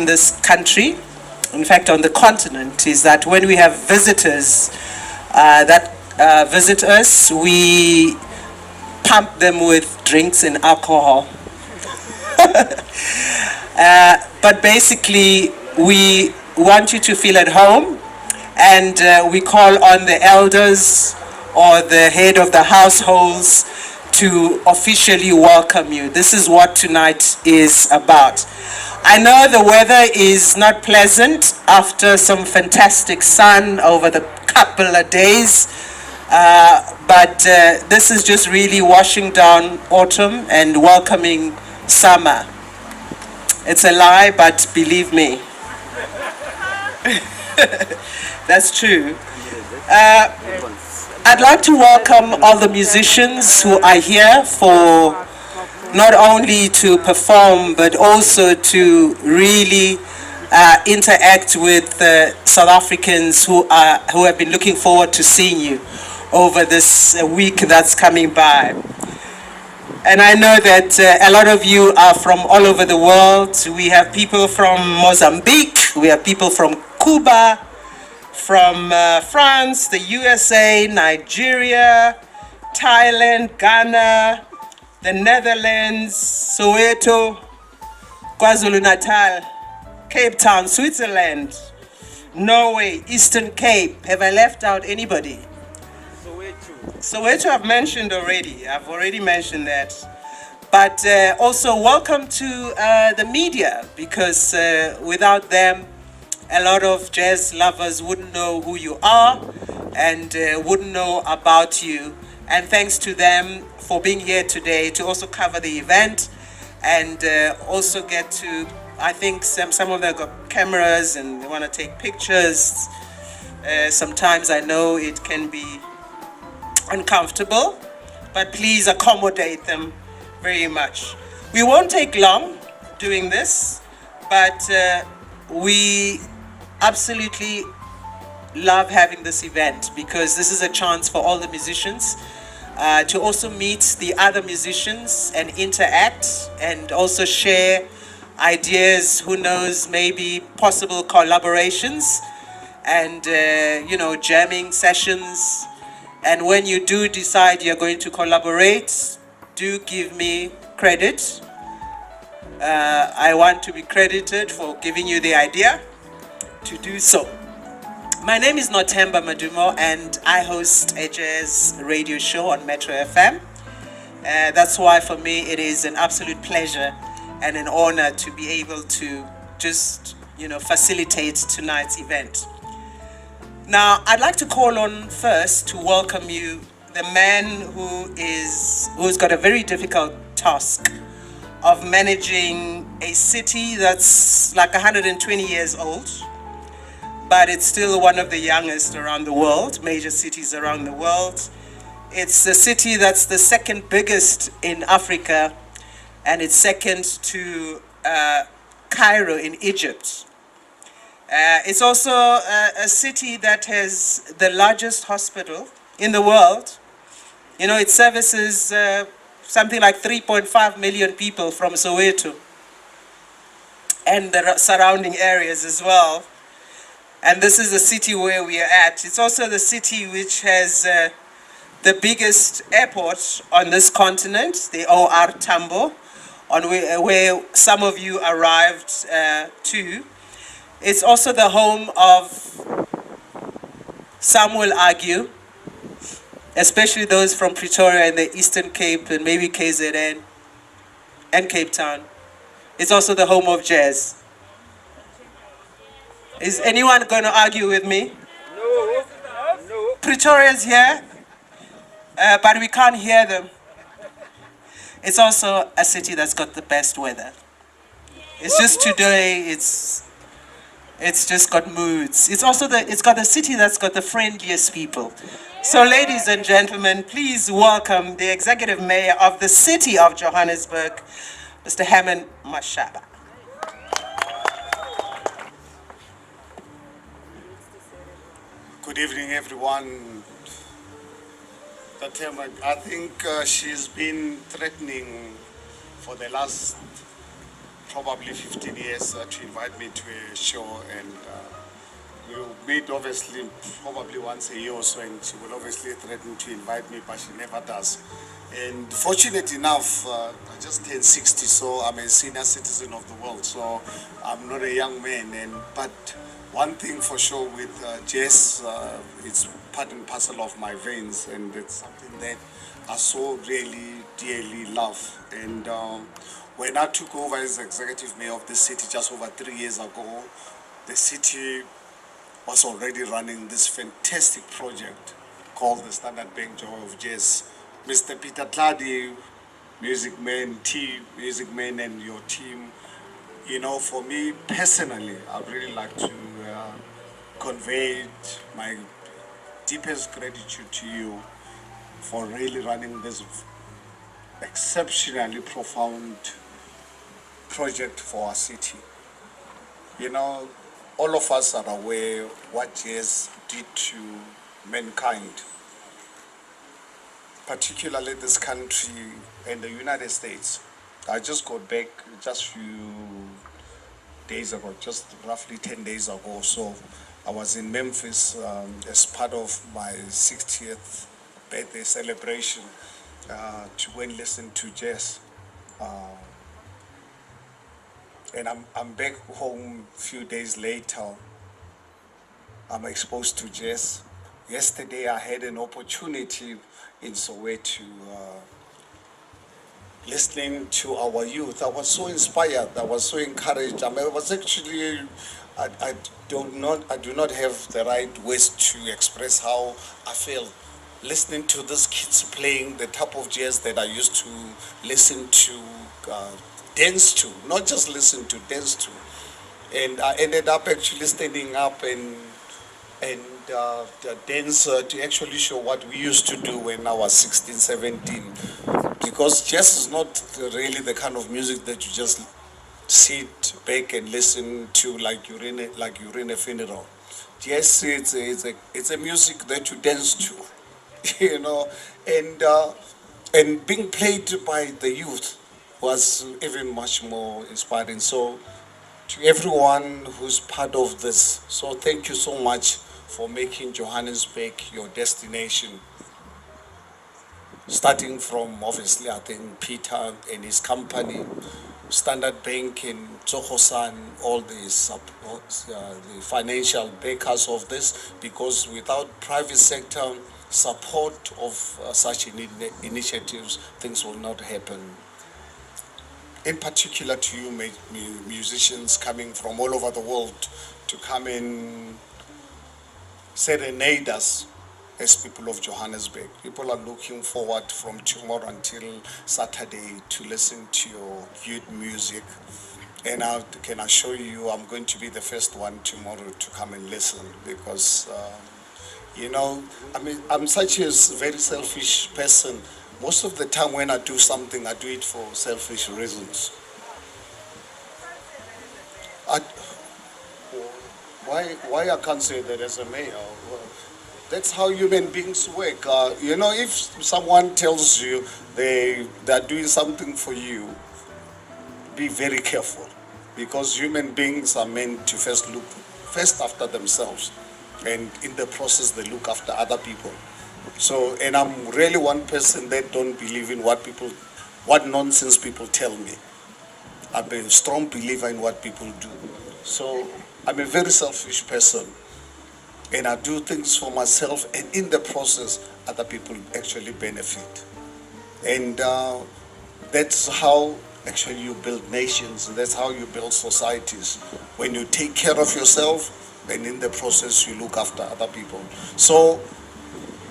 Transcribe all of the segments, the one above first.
in this country, in fact on the continent, is that when we have visitors that visit us, we pump them with drinks and alcohol. But basically, we want you to feel at home, and we call on the elders or the head of the households to officially welcome you. This is what tonight is about. I know the weather is not pleasant after some fantastic sun over the couple of days, but this is just really washing down autumn and welcoming summer. It's a lie, but believe me. That's true. I'd like to welcome all the musicians who are here for not only to perform, but also to really interact with South Africans who have been looking forward to seeing you over this week that's coming by. And I know that a lot of you are from all over the world. We have people from Mozambique, we have people from Cuba, from France, the USA, Nigeria, Thailand, Ghana, the Netherlands, Soweto, KwaZulu-Natal, Cape Town, Switzerland, Norway, Eastern Cape. Have I left out anybody? Soweto I've mentioned already. I've already mentioned that. But also welcome to the media, because without them, a lot of jazz lovers wouldn't know who you are and wouldn't know about you. And thanks to them for being here today to also cover the event and also get to, I think some of them got cameras and they want to take pictures. Sometimes I know it can be uncomfortable, but please accommodate them very much. We won't take long doing this, but we absolutely love having this event because this is a chance for all the musicians to also meet the other musicians and interact and also share ideas, who knows, maybe possible collaborations and jamming sessions. And when you do decide you're going to collaborate, do give me credit. I want to be credited for giving you the idea to do so. My name is Nothemba Madumo and I host a jazz radio show on Metro FM. That's why for me it is an absolute pleasure and an honor to be able to just, facilitate tonight's event. Now, I'd like to call on first to welcome you the man who's got a very difficult task of managing a city that's like 120 years old, but it's still one of the youngest around the world, major cities around the world. It's a city that's the second biggest in Africa, and it's second to Cairo in Egypt. It's also a city that has the largest hospital in the world. It services something like 3.5 million people from Soweto and the surrounding areas as well. And this is the city where we are at. It's also the city which has the biggest airport on this continent, the OR Tambo, where some of you arrived to. It's also the home of, some will argue, especially those from Pretoria and the Eastern Cape and maybe KZN and Cape Town. It's also the home of jazz. Is anyone going to argue with me? No. Pretoria's here, but we can't hear them. It's also a city that's got the best weather. It's just today, it's just got moods. It's got a city that's got the friendliest people. So ladies and gentlemen, please welcome the Executive Mayor of the City of Johannesburg, Mr. Hammond Mashaba. Good evening, everyone. I think she's been threatening for the last probably 15 years to invite me to a show, and we'll meet obviously probably once a year or so, and she will obviously threaten to invite me, but she never does. And fortunate enough, I just turned 60, so I'm a senior citizen of the world, so I'm not a young man. But one thing for sure with jazz, it's part and parcel of my veins, and it's something that I so really dearly love. And when I took over as executive mayor of the city just over 3 years ago, the city was already running this fantastic project called the Standard Bank Joy of Jazz. Mr. Peter Tladi, music man, and your team, you know, for me personally, I'd really like to convey my deepest gratitude to you for really running this exceptionally profound project for our city. You know, all of us are aware what jazz did to mankind, particularly this country and the United States. I just got back just a few days ago, just roughly 10 days ago. So I was in Memphis as part of my 60th birthday celebration to go and listen to jazz. And I'm back home a few days later. I'm exposed to jazz. Yesterday I had an opportunity in Soweto listening to our youth. I was so inspired, I was so encouraged. I mean, I was actually, I do not have the right words to express how I felt listening to these kids playing the type of jazz that I used to listen to, dance to, not just listen to, dance to. And I ended up actually standing up and dance to actually show what we used to do when I was 16, 17. Because jazz is not really the kind of music that you just sit back and listen to like you're in a funeral. Jazz, it's a music that you dance to, you know, and being played by the youth was even much more inspiring. So to everyone who's part of this, so thank you so much for making Johannesburg your destination. Starting from, obviously, I think Peter and his company, Standard Bank and Tsohosan, all the financial backers of this, because without private sector support of such initiatives, things will not happen. In particular to you musicians coming from all over the world to come and serenade us as people of Johannesburg. People are looking forward from tomorrow until Saturday to listen to your good music. And I can assure you I'm going to be the first one tomorrow to come and listen because, you know, I mean, I'm such a very selfish person. Most of the time when I do something, I do it for selfish reasons. Why I can't say that as a mayor? Well, that's how human beings work. You know, if someone tells you they're doing something for you, be very careful, because human beings are meant to first after themselves, and in the process they look after other people. So, and I'm really one person that don't believe in what nonsense people tell me. I'm a strong believer in what people do. So I'm a very selfish person, and I do things for myself, and in the process other people actually benefit. And that's how actually you build nations, and that's how you build societies, when you take care of yourself and in the process you look after other people. So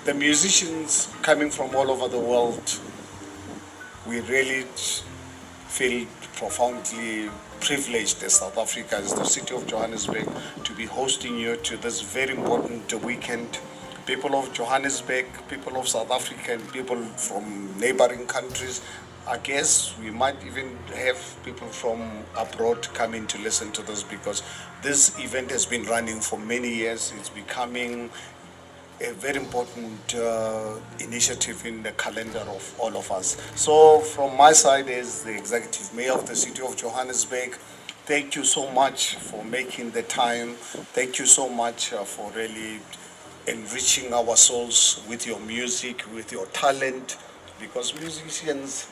the musicians coming from all over the world, we really feel profoundly privileged as South Africa, as the city of Johannesburg, to be hosting you to this very important weekend. People of Johannesburg, people of South Africa, and people from neighboring countries. I guess we might even have people from abroad coming to listen to this, because this event has been running for many years. It's becoming a very important initiative in the calendar of all of us. So from my side as the Executive Mayor of the City of Johannesburg, thank you so much for making the time. Thank you so much for really enriching our souls with your music, with your talent, because musicians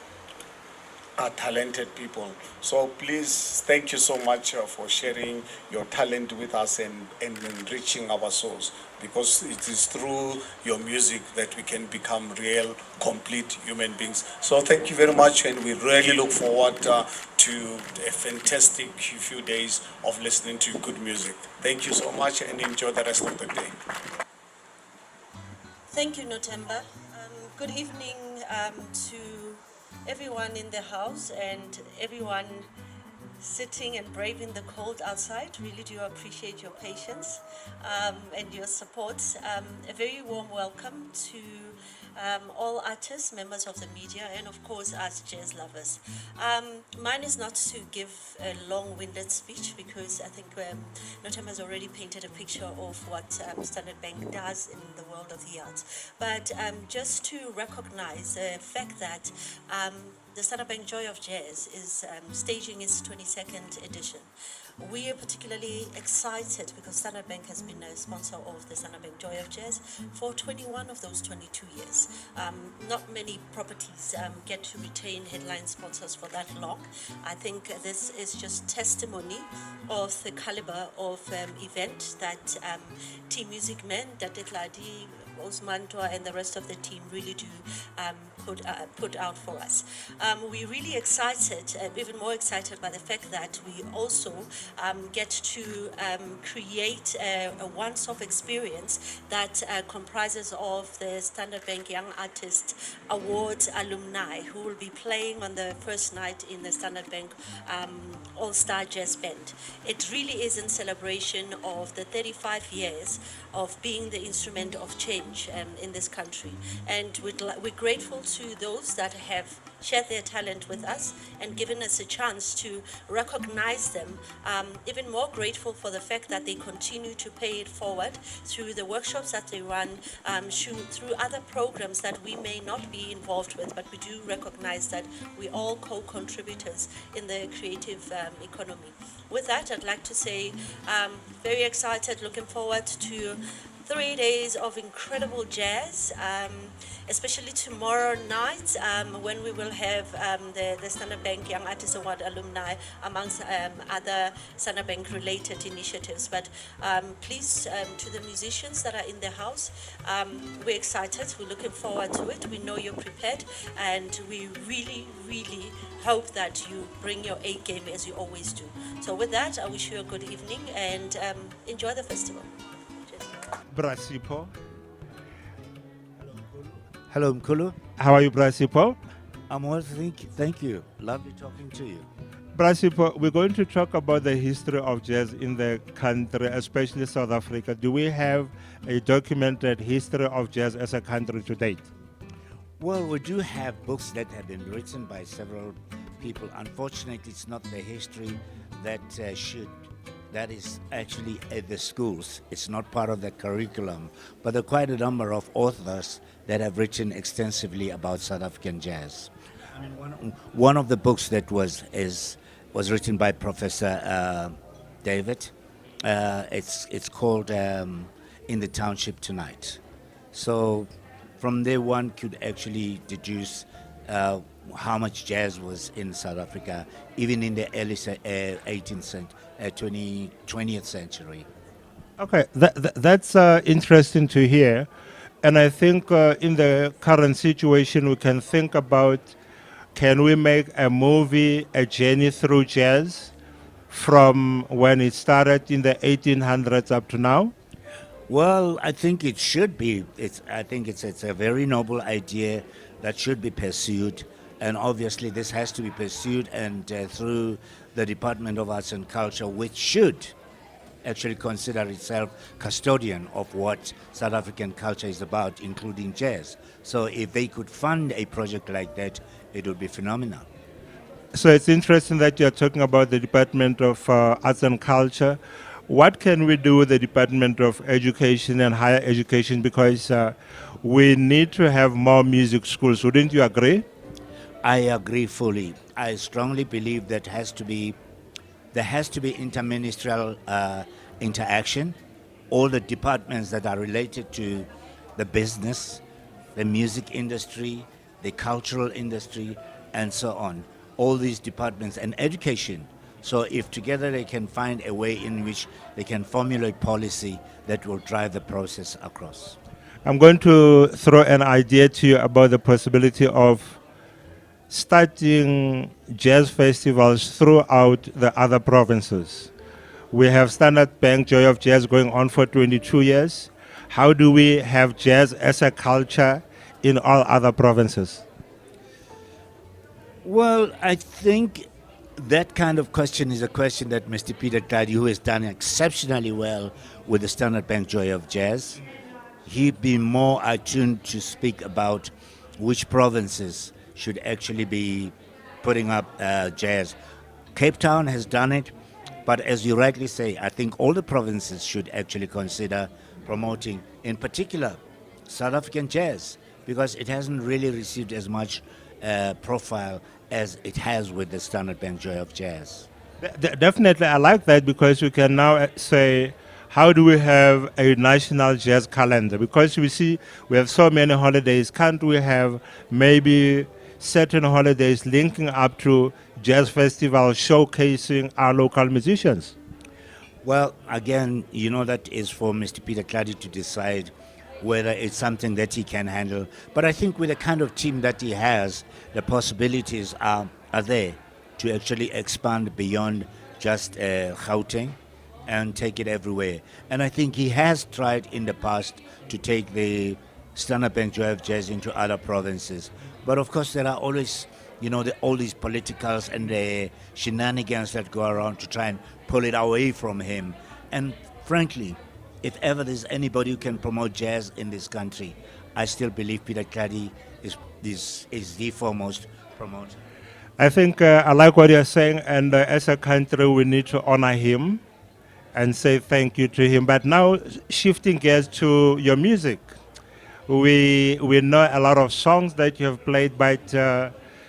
are talented people. So please, thank you so much for sharing your talent with us and enriching our souls, because it is through your music that we can become real, complete human beings. So thank you very much, and we really look forward to a fantastic few days of listening to good music. Thank you so much, and enjoy the rest of the day. Thank you, Notemba. Good evening to everyone in the house and everyone sitting and braving the cold outside. Really do appreciate your patience and your support. A very warm welcome to all artists, members of the media, and of course us jazz lovers. Mine is not to give a long-winded speech, because I think Notem has already painted a picture of what Standard Bank does in the world of the arts. But just to recognize the fact that the Standard Bank Joy of Jazz is staging its 22nd edition. We are particularly excited because Standard Bank has been a sponsor of the Standard Bank Joy of Jazz for 21 of those 22 years. Not many properties get to retain headline sponsors for that long. I think this is just testimony of the caliber of event that Team Music Men, Datet Ladi, Osman Toa, and the rest of the team really do put out for us. We're really excited, even more excited by the fact that we also get to create a once-off experience that comprises of the Standard Bank Young ArtistAwards alumni who will be playing on the first night in the Standard Bank All-Star Jazz Band. It really is in celebration of the 35 years of being the instrument of change in this country. And we're grateful to those that have shared their talent with us and given us a chance to recognize them. Even more grateful for the fact that they continue to pay it forward through the workshops that they run, through other programs that we may not be involved with, but we do recognize that we all co-contributors in the creative economy. With that, I'd like to say very excited, looking forward to 3 days of incredible jazz, especially tomorrow night when we will have the Standard Bank Young Artist Award alumni amongst other Standard Bank related initiatives. But please, to the musicians that are in the house, we're excited, we're looking forward to it. We know you're prepared, and we really, really hope that you bring your A game as you always do. So with that, I wish you a good evening and enjoy the festival. Brasipo. Hello, Mkulu. How are you, Brasipo? I'm well, thank you. Lovely talking to you. Brasipo, we're going to talk about the history of jazz in the country, especially South Africa. Do we have a documented history of jazz as a country to date? Well, we do have books that have been written by several people. Unfortunately, it's not the history that that is actually at the schools. It's not part of the curriculum, but there are quite a number of authors that have written extensively about South African jazz. I mean, one of the books that was written by Professor David. It's called In the Township Tonight. So from there, one could actually deduce how much jazz was in South Africa, even in the early 20th century. Okay, that's interesting to hear. And I think in the current situation, we can think about, can we make a movie, a journey through jazz from when it started in the 1800s up to now? Well, I think it should be. I think it's a very noble idea that should be pursued. And obviously this has to be pursued and through the Department of Arts and Culture, which should actually consider itself custodian of what South African culture is about, including jazz. So if they could fund a project like that, it would be phenomenal. So it's interesting that you're talking about the Department of Arts and Culture. what can we do with the Department of Education and Higher Education, because we need to have more music schools. Wouldn't you agree? I agree fully. I strongly believe there has to be interministerial interaction. All the departments that are related to the business, the music industry, the cultural industry, and so on. All these departments and education. So if together they can find a way in which they can formulate policy that will drive the process across. I'm going to throw an idea to you about the possibility of starting jazz festivals throughout the other provinces. We have Standard Bank Joy of Jazz going on for 22 years. How do we have jazz as a culture in all other provinces? Well, I think that kind of question is a question that Mr. Peter Tladi, who has done exceptionally well with the Standard Bank Joy of Jazz, he'd be more attuned to speak about which provinces should actually be putting up jazz. Cape Town has done it, but as you rightly say, I think all the provinces should actually consider promoting, in particular, South African jazz, because it hasn't really received as much profile as it has with the Standard Bank Joy of Jazz. Definitely, I like that, because we can now say, how do we have a national jazz calendar? Because we see we have so many holidays. Can't we have maybe certain holidays linking up to jazz festivals showcasing our local musicians? Well, again, that is for Mr. Peter Tladi to decide whether it's something that he can handle. But I think with the kind of team that he has, the possibilities are there to actually expand beyond just Gauteng and take it everywhere. And I think he has tried in the past to take the Standard Bank Joy of Jazz into other provinces. But of course, there are always, all these politicals and the shenanigans that go around to try and pull it away from him. And frankly, if ever there's anybody who can promote jazz in this country, I still believe Peter Tladi is the foremost promoter. I think I like what you're saying, and as a country, we need to honor him and say thank you to him. But now, shifting gears to your music, we know a lot of songs that you have played, but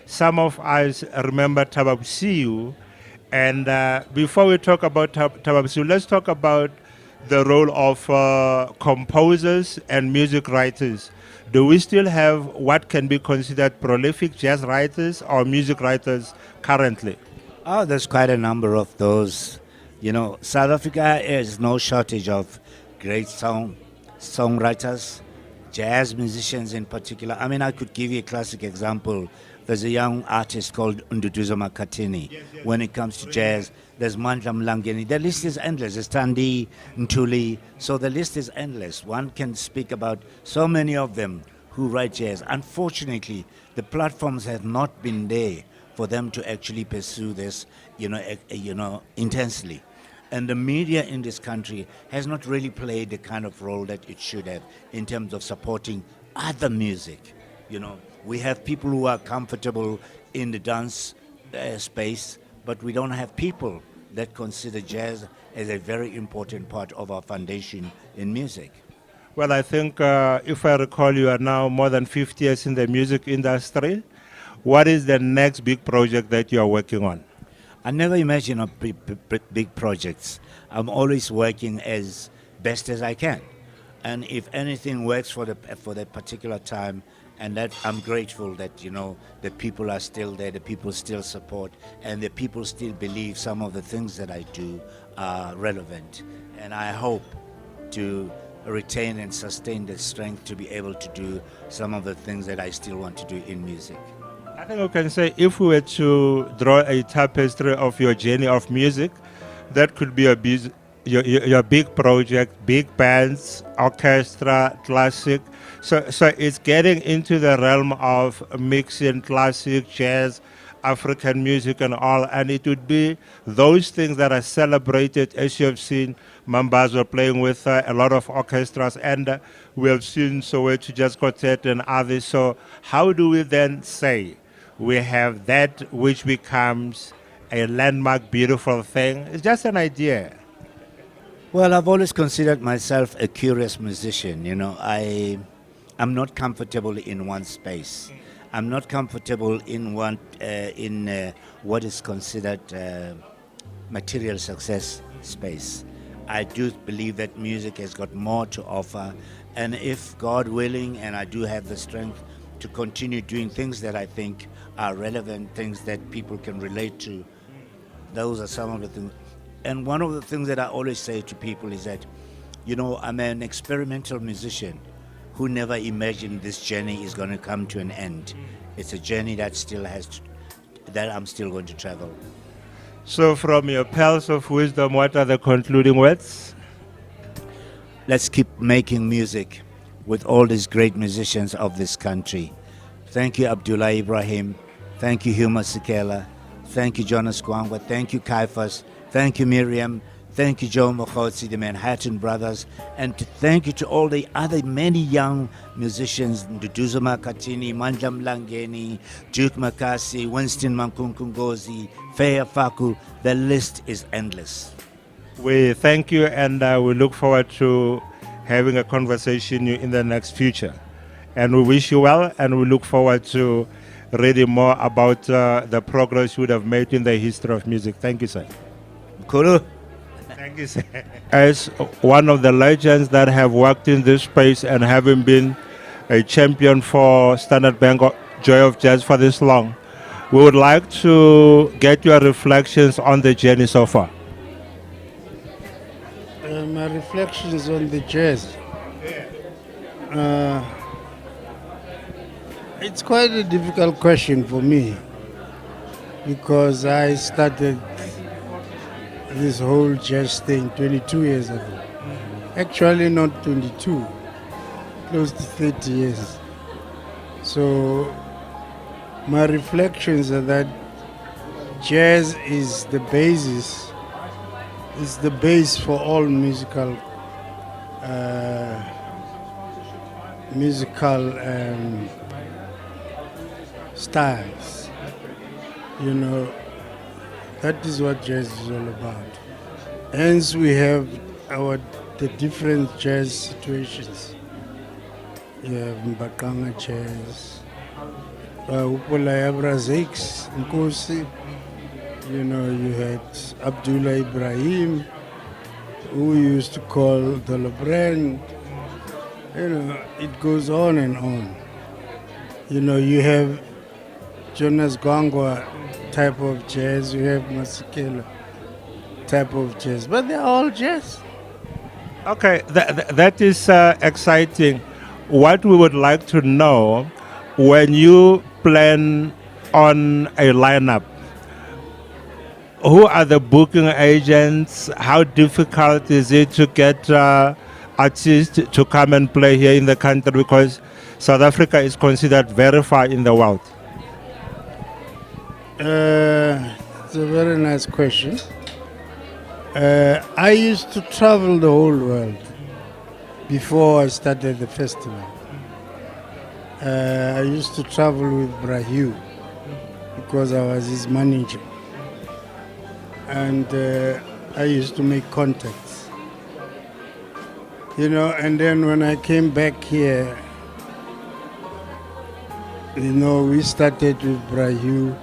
some of us remember Tababusiu. And before we talk about Tababusiu, let's talk about the role of composers and music writers. Do we still have what can be considered prolific jazz writers or music writers currently? Oh, there's quite a number of those. South Africa is no shortage of great songwriters, jazz musicians in particular. I mean, I could give you a classic example. There's a young artist called Nduduzo Makhathini. When it comes to jazz, there's Mandla Mlangeni. The list is endless. There's Tandi, Ntuli. So the list is endless. One can speak about so many of them who write jazz. Unfortunately, the platforms have not been there for them to actually pursue this, intensely. And the media in this country has not really played the kind of role that it should have in terms of supporting other music. We have people who are comfortable in the dance space, but we don't have people that consider jazz as a very important part of our foundation in music. Well, I think if I recall, you are now more than 50 years in the music industry. What is the next big project that you are working on? I never imagine of big projects. I'm always working as best as I can. And if anything works for the particular time, and that I'm grateful that, the people are still there, the people still support, and the people still believe some of the things that I do are relevant. And I hope to retain and sustain the strength to be able to do some of the things that I still want to do in music. I think we can say, if we were to draw a tapestry of your journey of music, that could be your big project, big bands, orchestra, classic. So it's getting into the realm of mixing classic, jazz, African music and all, and it would be those things that are celebrated, as you have seen Mambazo playing with a lot of orchestras, and we have seen Soweto Jazz Quartet and others. So how do we then say we have that which becomes a landmark, beautiful thing? It's just an idea. Well, I've always considered myself a curious musician. You know, I'm not comfortable in one space. I'm not comfortable in what is considered material success space. I do believe that music has got more to offer, and if God willing, and I do have the strength to continue doing things that I think are relevant, things that people can relate to, those are some of the things. And one of the things that I always say to people is that, you know, I'm an experimental musician who never imagined this journey is going to come to an end. It's a journey that that I'm still going to travel. So, from your pearls of wisdom, what are the concluding words? Let's keep making music with all these great musicians of this country. Thank you, Abdullah Ibrahim. Thank you, Huma Sikela. Thank you, Jonas Kwangwa. Thank you, Kaifas. Thank you, Miriam. Thank you, Joe Mokhotsi, the Manhattan Brothers. And thank you to all the other many young musicians, Nduduzo Makhathini, Mandla Mlangeni, Duke Makasi, Winston Mankunkungozi, Feya Faku. The list is endless. We thank you, and we look forward to having a conversation in the next future. And we wish you well, and we look forward to reading more about the progress you would have made in the history of music. Thank you, sir. Kulu. Thank you, sir. As one of the legends that have worked in this space and having been a champion for Standard Bank Joy of Jazz for this long, we would like to get your reflections on the journey so far. My reflections on the jazz. It's quite a difficult question for me because I started this whole jazz thing 22 years ago. Actually, not 22, close to 30 years. So my reflections are that jazz is the basis. It's the base for all musical styles. You know, that is what jazz is all about. Hence, we have the different jazz situations. You have Mbaqanga jazz, Upolaya Brazix, Nkosi. You know, you had Abdullah Ibrahim, who we used to call the Lebran. You know, it goes on and on. You know, you have Jonas Gwangwa type of jazz, you have Masikela type of jazz, but they're all jazz. Okay, that is exciting. What we would like to know, when you plan on a lineup, who are the booking agents? How difficult is it to get artists to come and play here in the country, because South Africa is considered very far in the world? It's a very nice question. I used to travel the whole world before I started the festival. I used to travel with Brahu because I was his manager. And I used to make contacts. You know, and then when I came back here, you know, we started with Brahu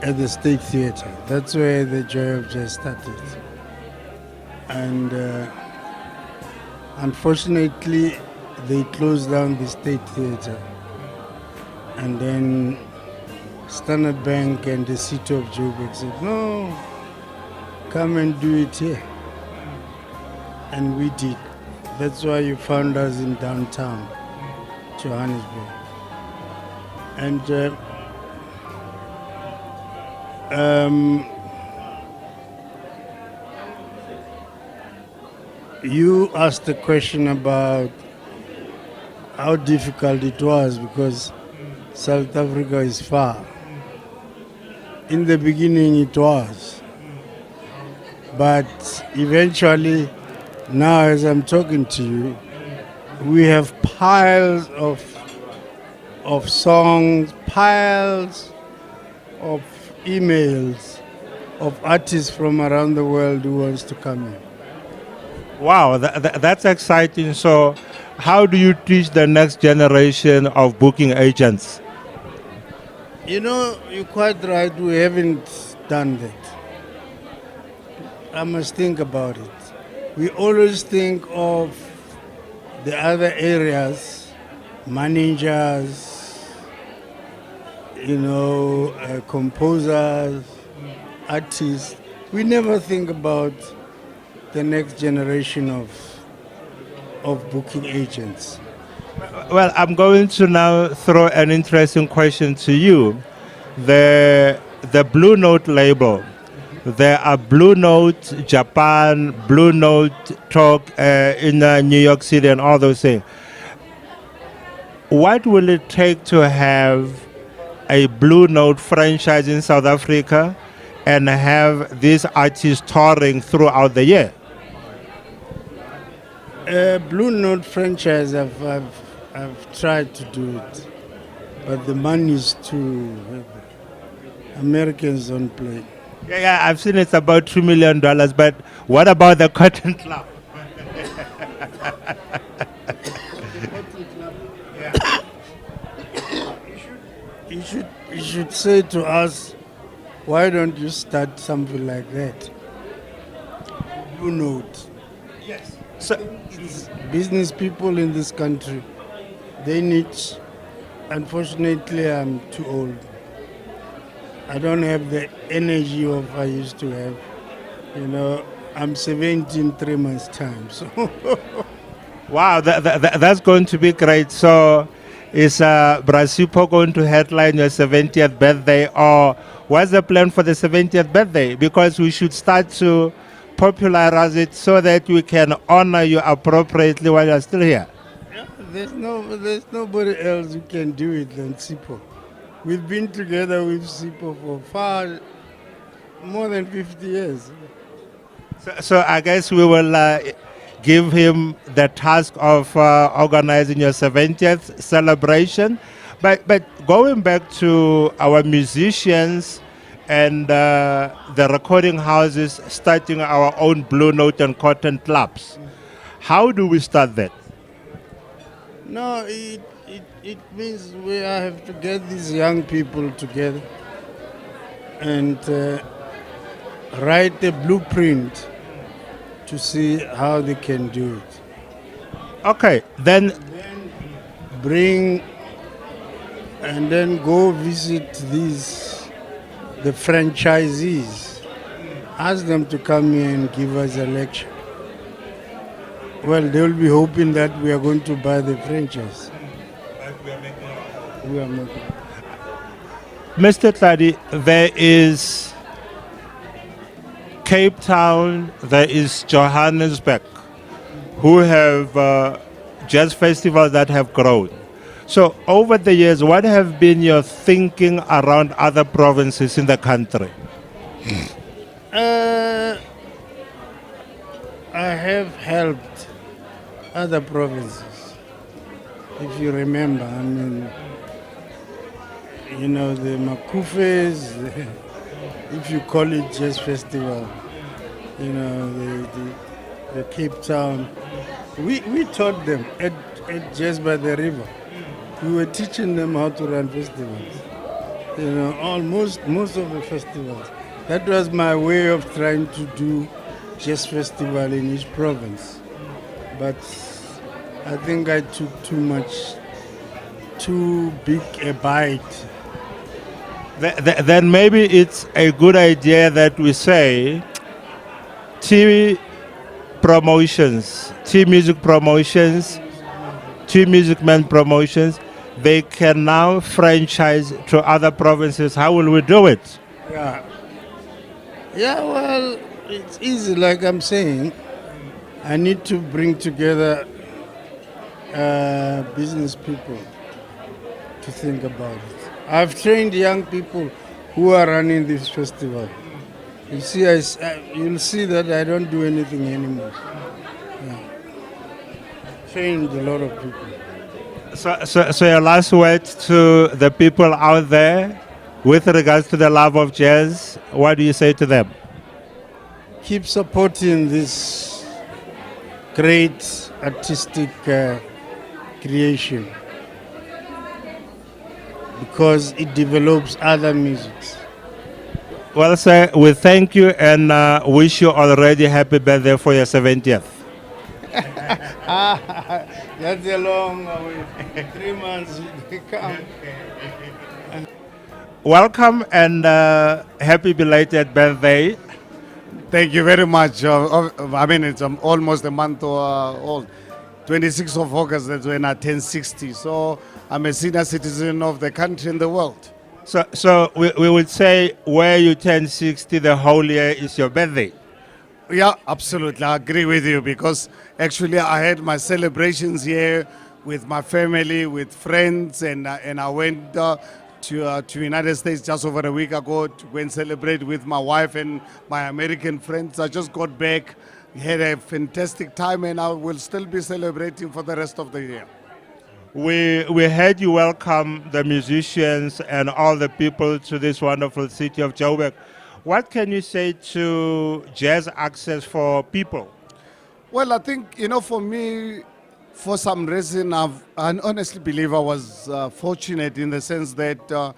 at the State Theatre. That's where the Joy of Jazz started. And unfortunately, they closed down the State Theatre. And then Standard Bank and the city of Joburg said, no, come and do it here. And we did. That's why you found us in downtown Johannesburg. And you asked a question about how difficult it was because South Africa is far. In the beginning it was, but eventually, now as I'm talking to you, we have piles of songs, piles of emails of artists from around the world who wants to come in. Wow, that's exciting. So, how do you teach the next generation of booking agents? You know, you're quite right, we haven't done that. I must think about it. We always think of the other areas, managers, composers, artists. We never think about the next generation of booking agents. Well, I'm going to now throw an interesting question to you. The Blue Note label. There are Blue Note Japan, Blue Note Talk in New York City, and all those things. What will it take to have a Blue Note franchise in South Africa and have these artists touring throughout the year? Blue Note franchise, I've tried to do it, but the money is too heavy. Americans don't play. Yeah, I've seen it's about $2 million, but what about the Cotton Club? You should say to us, why don't you start something like that? Blue Note. Yes. So, It's business people in this country. They need, unfortunately, I'm too old. I don't have the energy of I used to have. I'm 17 3 months time. So wow, that's going to be great. So, is Brasipo going to headline your 70th birthday, or what's the plan for the 70th birthday? Because we should start to popularize it so that we can honor you appropriately while you're still here. there's nobody else who can do it than Sipho. We've been together with Sipho for far more than 50 years. So I guess we will give him the task of organizing your 70th celebration. But going back to our musicians and the recording houses starting our own Blue Note and Cotton clubs, how do we start that? No, it means we have to get these young people together and write a blueprint to see how they can do it. Okay, then Bring and then go visit the franchisees. Ask them to come here and give us a lecture. Well, they will be hoping that we are going to buy the franchise. We are making. Mr. Tladi, there is Cape Town, there is Johannesburg, who have jazz festivals that have grown. So over the years, what have been your thinking around other provinces in the country? I have helped other provinces. If you remember, the Makufes, if you call it jazz festival, the Cape Town. We taught them at Jazz by the River. We were teaching them how to run festivals. Most of the festivals. That was my way of trying to do jazz festival in each province. But I think I took too big a bite. Then maybe it's a good idea that we say TV promotions, TV music promotions, TV music man promotions, they can now franchise to other provinces. How will we do it? Yeah, well, it's easy, like I'm saying. I need to bring together business people to think about it. I've trained young people who are running this festival. You see, you'll see that I don't do anything anymore. Trained a lot of people. So your last word to the people out there with regards to the love of jazz, what do you say to them? Keep supporting this great artistic creation because it develops other musics. Well, sir, we thank you and wish you already happy birthday for your 70th. That's a long way. 3 months to come. Welcome and happy belated birthday. Thank you very much. I mean, it's almost a month old. 26th of August, that's when I turned 60. So I'm a senior citizen of the country and the world. So we would say where you turn 60, the whole year is your birthday. Yeah, absolutely. I agree with you because actually I had my celebrations here with my family, with friends, and I went to United States just over a week ago to go and celebrate with my wife and my American friends. I just got back, had a fantastic time, and I will still be celebrating for the rest of the year. We heard you welcome the musicians and all the people to this wonderful city of Joburg. What can you say to jazz access for people? Well, I think, for me, for some reason, I honestly believe I was fortunate in the sense that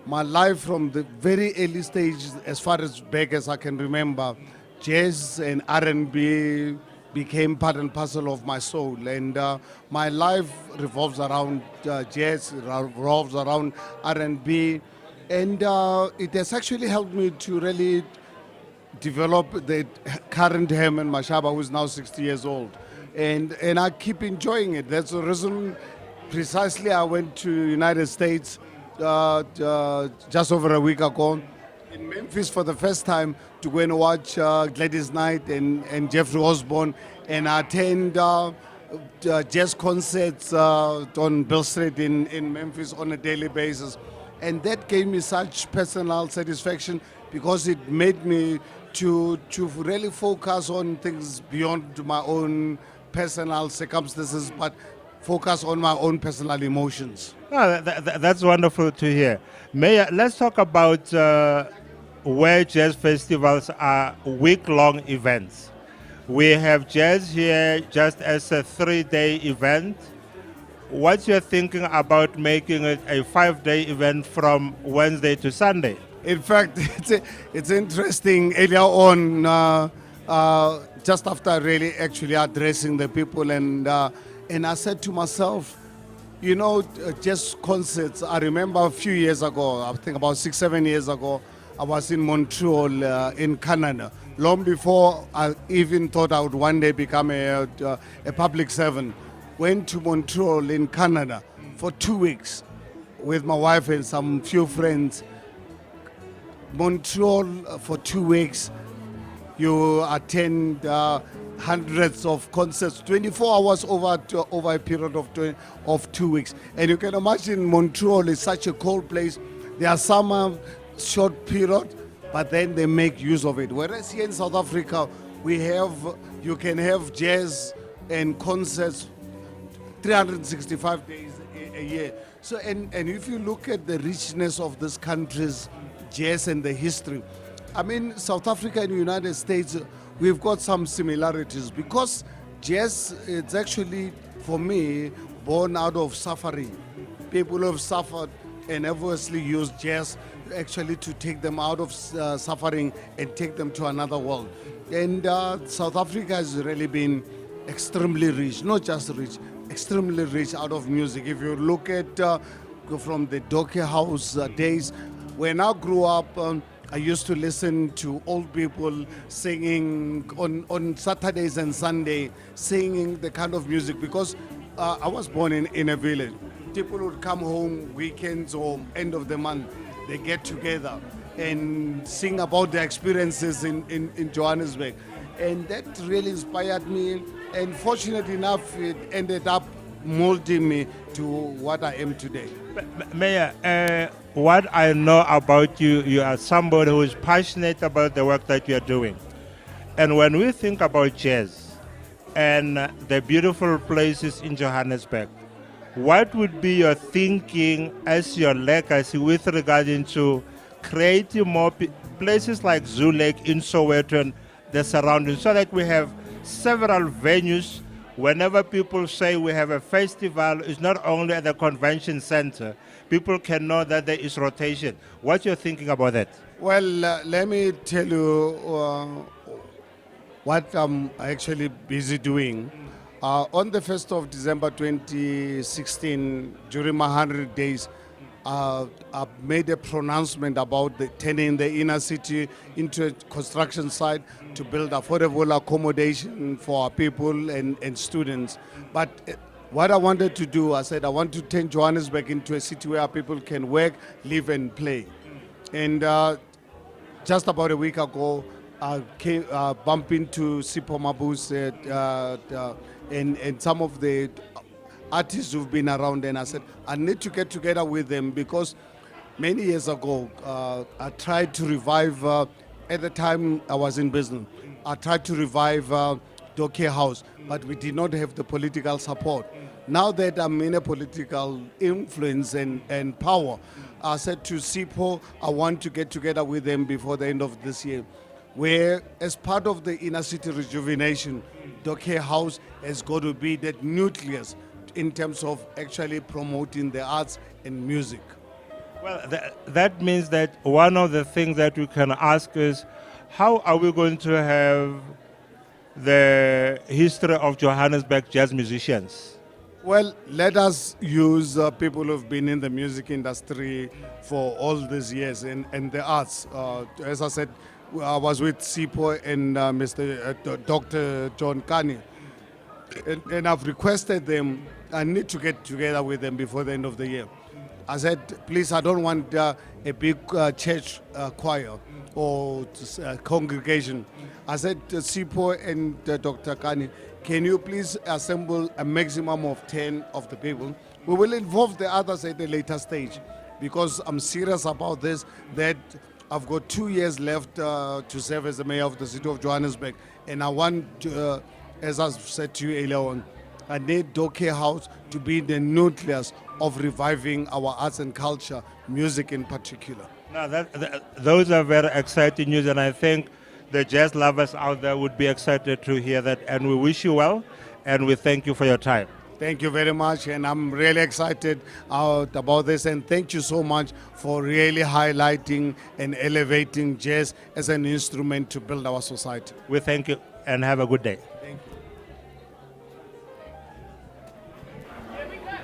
my life from the very early stage, as far as back as I can remember, jazz and R&B became part and parcel of my soul. And my life revolves around jazz, revolves around R&B. And it has actually helped me to really develop the current Herman Mashaba, who is now 60 years old. And I keep enjoying it. That's the reason precisely I went to United States just over a week ago in Memphis for the first time to go and watch Gladys Knight and Jeffrey Osborne and attend jazz concerts on Bill Street in Memphis on a daily basis. And that gave me such personal satisfaction because it made me to really focus on things beyond my own personal circumstances, but focus on my own personal emotions. Oh, that's wonderful to hear. Mayor, let's talk about where jazz festivals are week-long events. We have jazz here just as a 3-day event. What's your thinking about making it a 5-day event from Wednesday to Sunday? In fact, it's interesting. Earlier on, just after really actually addressing the people, and I said to myself, just concerts. I remember a few years ago, I think about 6-7 years ago, I was in Montreal in Canada. Long before I even thought I would one day become a public servant. Went to Montreal in Canada for 2 weeks with my wife and some few friends. Montreal for 2 weeks, you attend hundreds of concerts, 24 hours over a period of 2 weeks. And you can imagine Montreal is such a cold place. There are some short period, but then they make use of it. Whereas here in South Africa, you can have jazz and concerts 365 days a year. So, and if you look at the richness of this country's jazz and the history, I mean, South Africa and the United States, we've got some similarities because jazz, it's actually, for me, born out of suffering. People who have suffered and obviously use jazz actually to take them out of suffering and take them to another world. And South Africa has really been extremely rich, not just rich, extremely rich out of music. If you look at from the Docker House days, when I grew up, I used to listen to old people singing on Saturdays and Sunday, singing the kind of music because I was born in a village. People would come home weekends or end of the month. They get together and sing about their experiences in Johannesburg. And that really inspired me. And fortunately enough, it ended up molding me to what I am today. Mayor, what I know about you, you are somebody who is passionate about the work that you are doing. And when we think about jazz and the beautiful places in Johannesburg, what would be your thinking as your legacy with regard to creating more places like Zoo Lake in Soweto and the surroundings so that we have several venues. Whenever people say we have a festival, it's not only at the convention center. People can know that there is rotation. What you're thinking about that? Well, let me tell you what I'm actually busy doing. On the 1st of December 2016, during my 100 days, I made a pronouncement about turning the inner city into a construction site to build affordable accommodation for our people and students. But what I wanted to do, I said I want to turn Johannesburg into a city where people can work, live and play. And just about a week ago, I bumped into Sipho Mabuse and some of the artists who've been around, and I said, I need to get together with them because many years ago, I tried to revive, at the time I was in business, I tried to revive Doke House, but we did not have the political support. Now that I'm in a political influence and power, I said to Sipho, I want to get together with them before the end of this year, where as part of the inner city rejuvenation, Doke House has got to be that nucleus in terms of actually promoting the arts and music. Well, that means that one of the things that we can ask is, how are we going to have the history of Johannesburg jazz musicians? Well, let us use people who've been in the music industry for all these years and the arts. As I said, I was with Sipho and Dr. John Kani. And I've requested them, I need to get together with them before the end of the year. I said, please, I don't want a big church choir or congregation. I said, Sipho and Dr. Kani, can you please assemble a maximum of 10 of the people? We will involve the others at a later stage because I'm serious about this, that I've got 2 years left to serve as the mayor of the city of Johannesburg. And I want to, as I said to you earlier on, I need Doke House to be the nucleus of reviving our arts and culture, music in particular. Now, those are very exciting news, and I think the jazz lovers out there would be excited to hear that. And we wish you well, and we thank you for your time. Thank you very much, and I'm really excited about this, and thank you so much for really highlighting and elevating jazz as an instrument to build our society. We thank you, and have a good day. Thank you.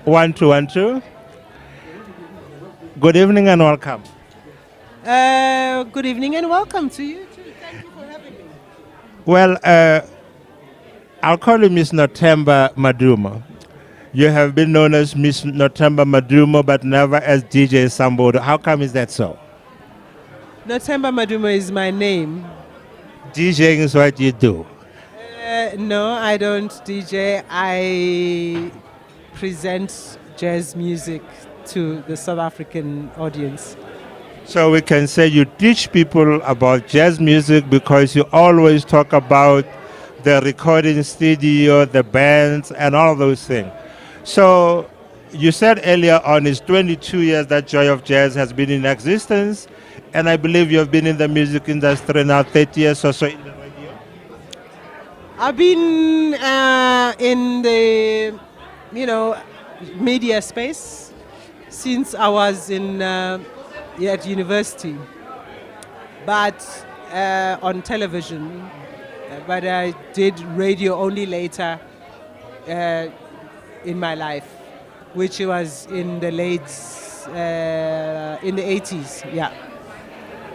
1 2 1 2. Good evening and welcome. Good evening and welcome to you too. Thank you for having me. Well, I'll call you Miss Nothemba Madumo. You have been known as Miss Nothemba Madumo, but never as DJ Sambodo. How come is that so? Nothemba Madumo is my name. DJing is what you do. No, I don't DJ. I present jazz music to the South African audience. So we can say you teach people about jazz music because you always talk about the recording studio, the bands, and all those things. So you said earlier on it's 22 years that Joy of Jazz has been in existence, and I believe you have been in the music industry now 30 years or so in the radio. I've been in the, media space since I was at university, but on television. But I did radio only later in my life, which was in the in the 80s, yeah.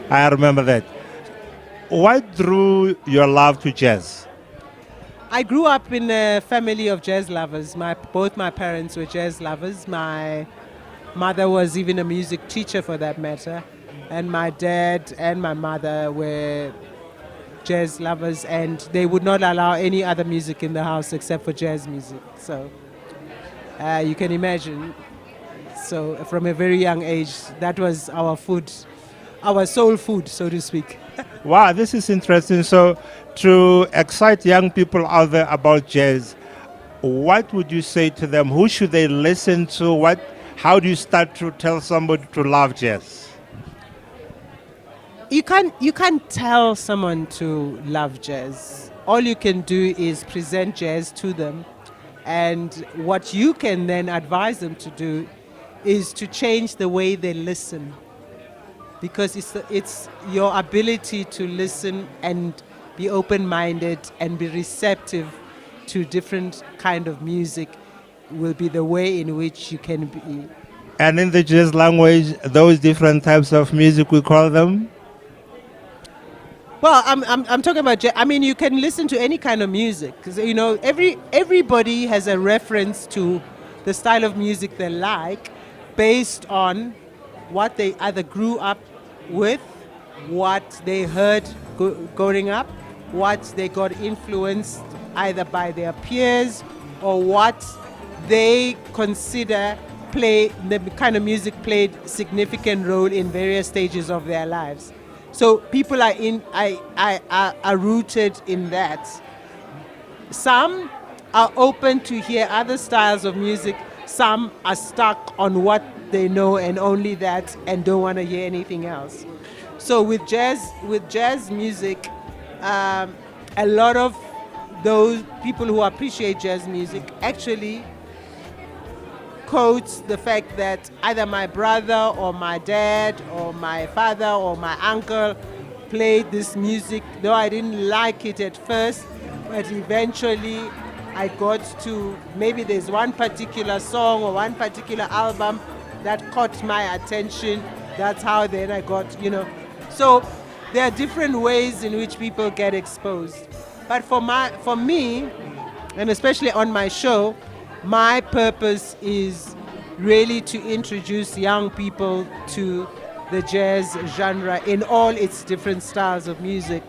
I remember that. What drew your love to jazz? I grew up in a family of jazz lovers. Both my parents were jazz lovers. My mother was even a music teacher for that matter. And my dad and my mother were jazz lovers, and they would not allow any other music in the house except for jazz music. So you can imagine. So from a very young age, that was our food, our soul food, so to speak. Wow, this is interesting. So to excite young people out there about jazz, what would you say to them? Who should they listen to? How do you start to tell somebody to love jazz? you can't tell someone to love jazz. All you can do is present jazz to them, and what you can then advise them to do is to change the way they listen, because it's your ability to listen and be open-minded and be receptive to different kind of music will be the way in which you can be. And in the jazz language, those different types of music, we call them? Well, I'm talking about jazz. I mean, you can listen to any kind of music, because you know everybody has a reference to the style of music they like based on what they either grew up with, what they heard growing up, what they got influenced either by their peers, or what they consider the kind of music played significant role in various stages of their lives. So people are rooted in that. Some are open to hear other styles of music. Some are stuck on what they know and only that, and don't want to hear anything else. So with jazz music, a lot of those people who appreciate jazz music actually quotes the fact that either my brother or my dad or my father or my uncle played this music, though I didn't like it at first, but eventually I got to, maybe there's one particular song or one particular album that caught my attention. That's how then I got, So there are different ways in which people get exposed. But for me, and especially on my show, my purpose is really to introduce young people to the jazz genre in all its different styles of music,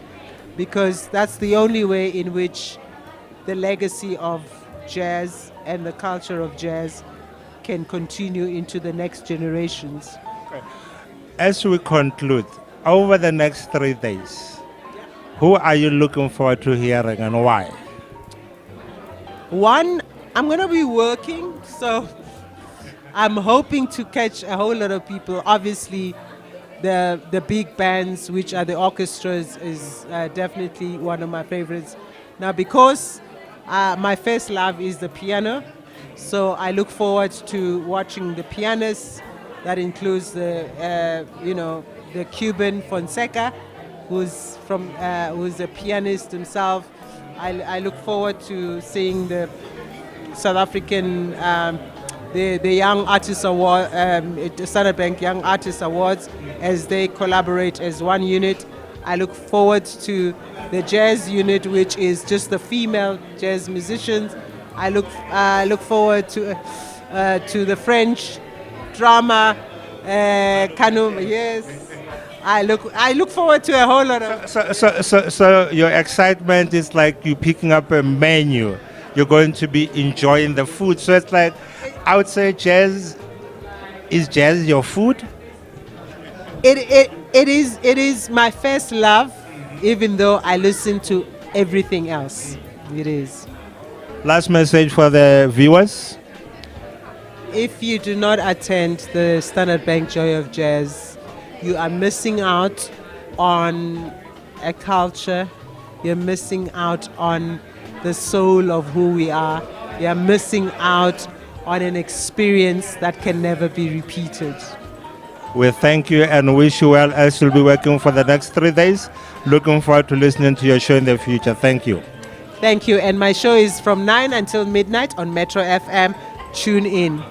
because that's the only way in which the legacy of jazz and the culture of jazz can continue into the next generations. As we conclude, over the next 3 days, who are you looking forward to hearing and why? One, I'm going to be working, so I'm hoping to catch a whole lot of people. Obviously, the big bands, which are the orchestras, is definitely one of my favorites. Now, because my first love is the piano, so I look forward to watching the pianists. That includes the Cuban Fonseca, who's a pianist himself. I look forward to seeing the South African the Young Artist Award, Standard Bank Young ArtistAwards, as they collaborate as one unit. I look forward to the jazz unit, which is just the female jazz musicians. I look forward to the French drama, Kanu. Yes, I look forward to a whole lot of. So your excitement is like you picking up a menu. You're going to be enjoying the food. So it's like, I would say, jazz. Is jazz your food? It is my first love, even though I listen to everything else. It is. Last message for the viewers. If you do not attend the Standard Bank Joy of Jazz, you are missing out on a culture. You're missing out on the soul of who we are. You're missing out on an experience that can never be repeated. We thank you and wish you well as you'll be working for the next 3 days. Looking forward to listening to your show in the future. Thank you. Thank you. And my show is from 9 until midnight on Metro FM. Tune in.